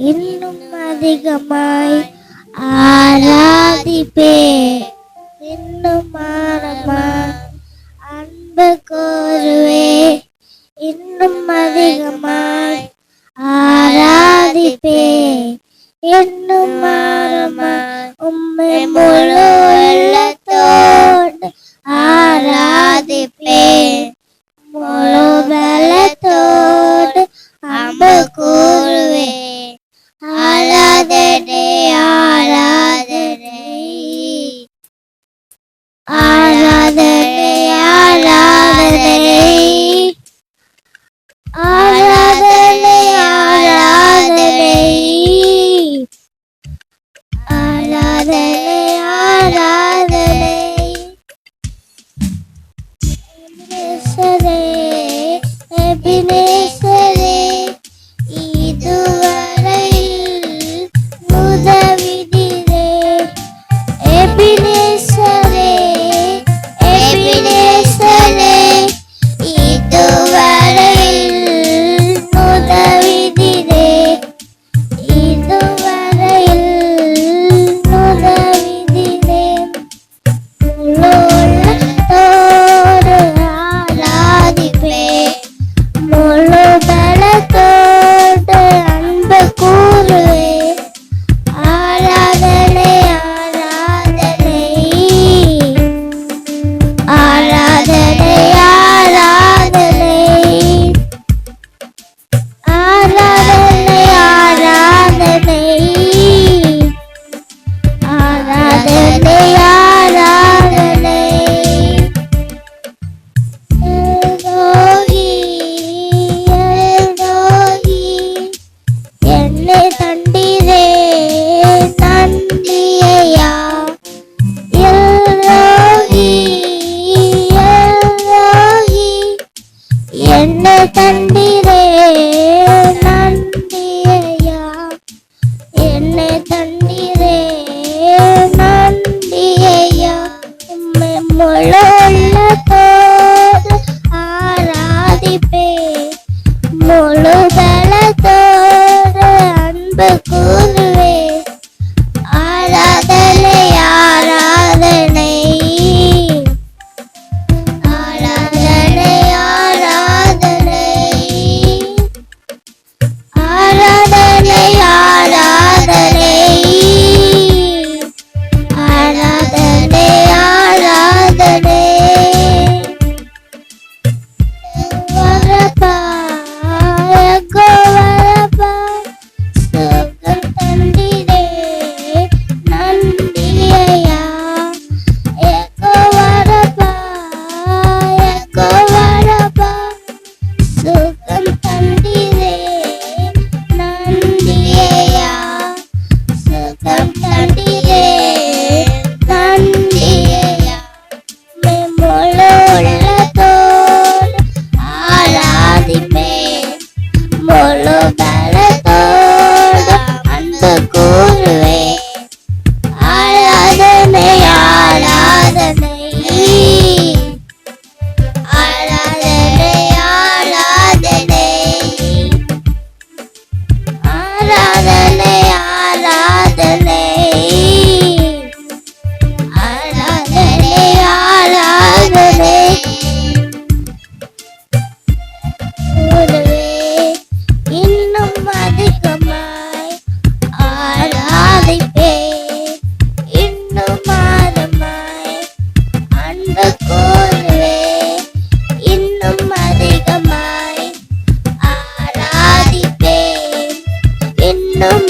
இன்னும் அதிகமாய் ஆராதிப்பே. இன்னும் ஆழமாய் அன்பு கூறுவே. இன்னும் அதிகமாய் ஆராதிப்பே. இன்னும் ஆழமாய் உம்மை முழு உள்ளத்தோடு ஆராதிப்பே. முழு பலத்தோடு அன்பு கூறுவே. ஆராதனை ஆராதனை ஆராதனை ஆராதனை ஆராதனை ஆராதனை ஆராதனை எபினேசரே எபினேசரே இதுவரையில் உதவினீரே. எபினேசரே எபினேசரே இதுவரையில் உதவினீரே. இதுவரையில் உதவினீரே. முழு உள்ளத்தோடு ஆராதிப்பே. முழு பலத்தோடு அன்பு கூறுவே. ஆராதனை ஆராதனை ஆராதனை ஆராதனை ஆராதனை ஆராதனை ஆராதனை ஆராதனை எல்ரோஹி எல்ரோஹி என்னை தந்தீரே நன்றி ஐயா. எல்ரோஹி எல்ரோஹி என்னை தந்தீரே நன்றி ஐயா. என்னை தந்தீரே நன்றி ஐயா. உம்மை முழு உள்ளத்தோடு ஆராதிப்பே. முழு பலத்தோடு அன்பு கூறுவே. ஆராதனை ஆராதனை ஆராதனை ஆராதனை ஆராதனை ஆராதனை ஆராதனை ஆராதனை வரப்பா எங்கோ வரப்பா சுகம் தந்தீரே நன்றி ஐயா. எங்கோ வரப்பா எங்கோ வரப்பா சுகம் தந்தீரே நன்றி ஐயா. சுகம் தந்தீரே நன்றி ஐயா. முழு உள்ளத்தோடு ஆராதிப்பே. முழு பலத்தோடு அன்பு கூறுவே. ஆராதனை ஆராதனை ஆராதனை ஆராதனை ஆராதனை ஆராதனை ஆராதனை ஆராதனை கூறுவே. இன்னும் அதிகமாய் ஆராதிப்பே. இன்னும் ஆழமாய் அன்பு கூறுவே. இன்னும் அதிகமாய் ஆராதிப்பே. இன்னும்